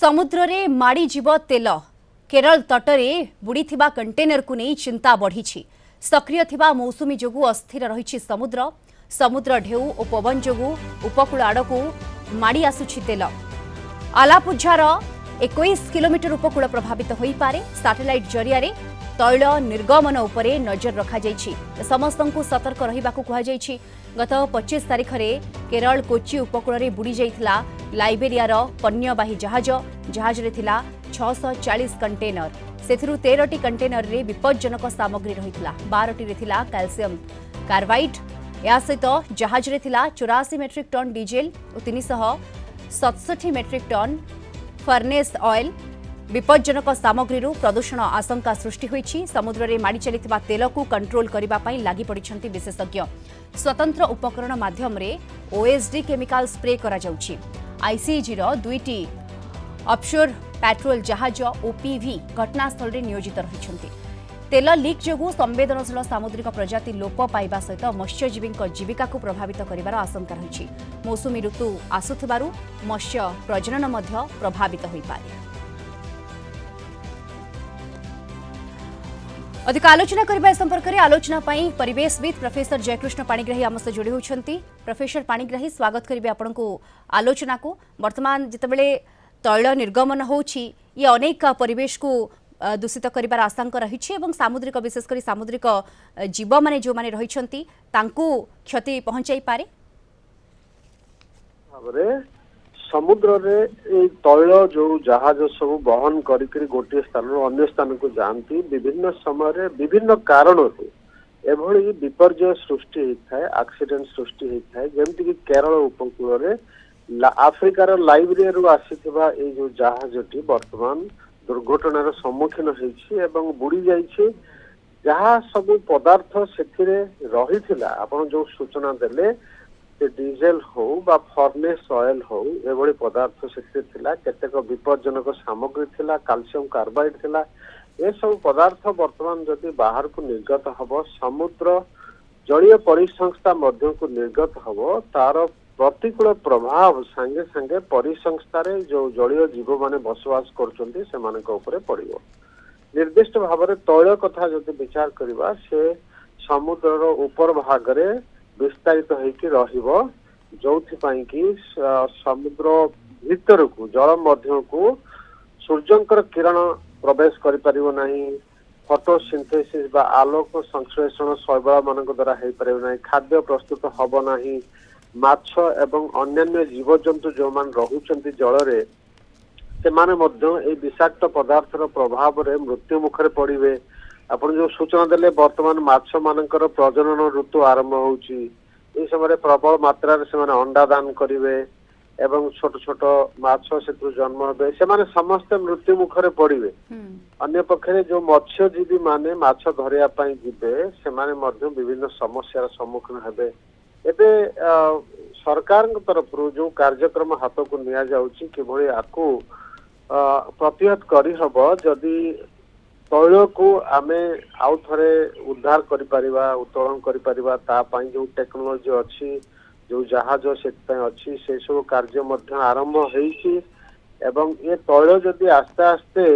समुद्र रे माड़ी जीव तेल केरल तटरे बुड़ी थिबा कंटेनर को नहीं चिंता बढ़ी सक्रिय थिबा मौसुमी जोगु अस्थिर रही समुद्र समुद्र ढेउ और पवन जोगु उपकूल आड़कू माड़ी आसुछि तेल आलापुझार 21 किलोमीटर उपकूल प्रभावित हो पारे सैटेलाइट जरिया रे तैल निर्गमन उपरे नजर रखा जाइछि समस्त को सतर्क रहिबाकू कुहा जाइछि। गत 25 तारिख रे केरल कोची उपकूल रे बुड़ी जाइथिला लाइबेरियार पण्यवाही जहाज जहाज रे थिला 640 कंटेनर सेथिरु 13टी कंटेनर रे विपज्जनक सामग्री रहिथिला 12टी रे थिला कैल्शियम कार्बाइड या सहित जहाज रे थिला 84 मेट्रिक टन डीजेल और 367 मेट्रिक टन फर्नेस ऑयल विपज्जनक सामग्री प्रदूषण आशंका सृष्टि होईछि। समुद्र रे माड़ी चलिथिबा तेल को कंट्रोल करिबा पई लागि पड़िछन्ति विशेषज्ञ स्वतंत्र उपकरण माध्यम रे ओएसडी केमिकल स्प्रे करा जाउछि। आईसीजी रो दुईटी ऑफशोर पेट्रोल जहाज ओपीवी घटनास्थल रे नियोजित रहिछन्ति। तेल लीक जोगु संवेदनशील सामुद्रिक प्रजाति लोप पाइबा सहित मत्स्यजीवी जीविका को प्रभावित करिवार आशंका रहिछि। मौसुमी ऋतु आसुथिबारु मत्स्य प्रजनन मध्य प्रभावित होई पारे। अधिक आलोचना करबा संपर्क में आलोचना पाई परिवेशविद प्रोफेसर जयकृष्ण पाणिग्राही आम सह जोड़ी होती। प्रोफेसर पाणिग्राही स्वागत करेंगे आपण को आलोचना को। वर्तमान जितेबले तैल निर्गमन होछि ये अनेक परिवेश को दूषित करिबार आशंका रही सामुद्रिक विशेषकर सामुद्रिक जीव माने जो माने रहिछंती तांकू क्षति पहुंचाई पारे। समुद्र रे तैल जो जहाज सब बहन करी गोटे स्थान अन्य स्थान को जानती विभिन्न समय विभिन्न कारण एभली विपर्य सृष्टि होता है एक्सीडेंट सृष्टि होता है जमती कि केरल उपकूल रे आफ्रिकार लाइब्रेरी रु आसीथिबा ए जो जहाजटी वर्तमान दुर्घटनार सम्मुखीन होईछि एवं बुड़ी जाइछि जहाँ सब पदार्थ सेथिरे रहिथिला आपण जो सूचना देले डीजेल हो बा फर्नेस ऑयल हो एभली पदार्थ से केतेक विपज्जनक सामग्री थिला कैल्शियम कार्बाइड थिला ए सब पदार्थ वर्तमान जदि बाहर को निर्गत हब समुद्र जलीय परिसंस्था मध्य को निर्गत हब तार प्रतिकूल प्रभाव संगे संगे परिसंस्था रे जो जलीय जीव माने बसवास करचंती से मानक ऊपर पड़िबो। निर्दिष्ट भाव में तैल कथा जदि विचार करबा से समुद्र ऊपर भाग रे विस्तारित होइकी रहिबो जोथि कि समुद्र भीतर को जल मध्य को सूर्यंकर किरण प्रवेश करि परिबो नाही फोटोसिंथेसिस बा आलोक संश्लेषण शैवाल मानक द्वारा हेई परिबो नाही खाद्य प्रस्तुत हबो नाही माछ एवं अन्य जीवजंतु जो मान रहुचंती जल रे से माने मध्य ए विषाक्त पदार्थर प्रभाव रे मृत्यु मुखरे पड़िबे। आपण जो सूचना देले वर्तमान माछ मानकर प्रजनन ऋतु आरंभ होउची ए समय प्रबल मात्रा रे से माने अंडा दान करिवे एवं छोट छोट माछ सेतु जन्म हेबे से माने समस्त मृत्यु मुखरे पड़िवे। अन्य पक्षरे जो मत्स्यजीवी माने माछ धरिया पई जिबे से माने मध्य विभिन्न समस्यार सम्मुखीन हेबे। एबे सरकार तरफ जो कार्यक्रम हाथ को निया जाउची किभଳି आकु प्रतिहत करि हबो जदि तैल को आमे आउ थरे उद्धार करि परिबा उत्तोलन करि परिबा ता पई जो टेक्नोलॉजी अछि जो जहाज से अच्छी से सब कार्य मध्य आरंभ होईछि एवं ये तैल जदि आस्ते आस्ते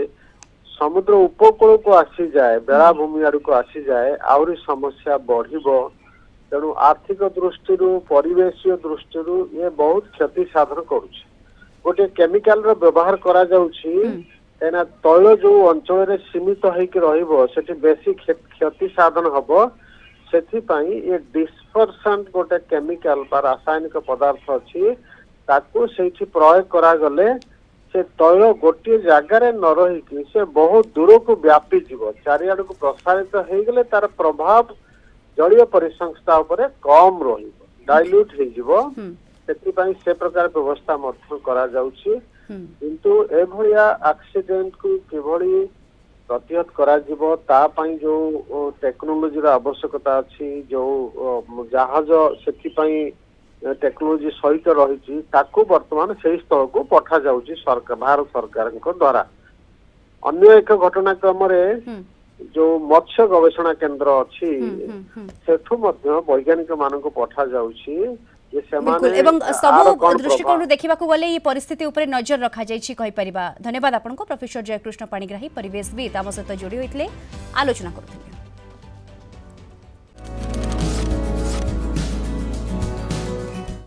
समुद्र उपकूल को आसी जाए बेलाभूमि आड़ को आसी जाए आउरी समस्या बढ़िबो। तेणु आर्थिक दृष्टि परिवेशीय दृष्टि ये बहुत क्षति साधन करुछि। गोटे केमिकल रो व्यवहार करा जाउछि एना तैल जो अंचल रे सीमित होइके रहइबो सेठी बेसी क्षति साधन हबो सेथि पई ये डिस्पर्सन गोटे केमिकल बा रासायनिक पदार्थ अछि ताकू सेठी प्रयोग करा गले से तैल गोटे जगार न रही से बहुत दूर को व्यापी जीव चारिआड़ को प्रसारित हो गले तार प्रभाव जलीय परिसंस्था उपरे कम रहिबो डाइल्यूट हे जीवो सेति पई से प्रकार व्यवस्था मध्य करा जाउछि किंतु एभलिया एक्सीडेंट को किभଳି प्रतिहत करा जीवो ता पई जो टेक्नोलॉजी रा आवश्यकता अछि जो जहाज सेति पई टेक्नोलॉजी सहित रही ताकू वर्तमान से स्थल को पठा जाउछि सरकार भारत सरकार द्वारा। अन्य एक घटनाक्रम रे जो मत्स्य गवेषणा केंद्र अच्छी सेठू मध्य वैज्ञानिक मानक पठा जाउछि ये बिल्कुल सेमाने एवं आर सबु कौन दृष्टिकोण प्रभाव देखा गले ये परिस्थिति उपर नजर रखा जाइछि कहि परिबा। धन्यवाद आपनको प्रोफेसर जयकृष्ण पाणिग्राही परिवेशविद आम सहित जोड़ी होइतले आलोचना करथिले।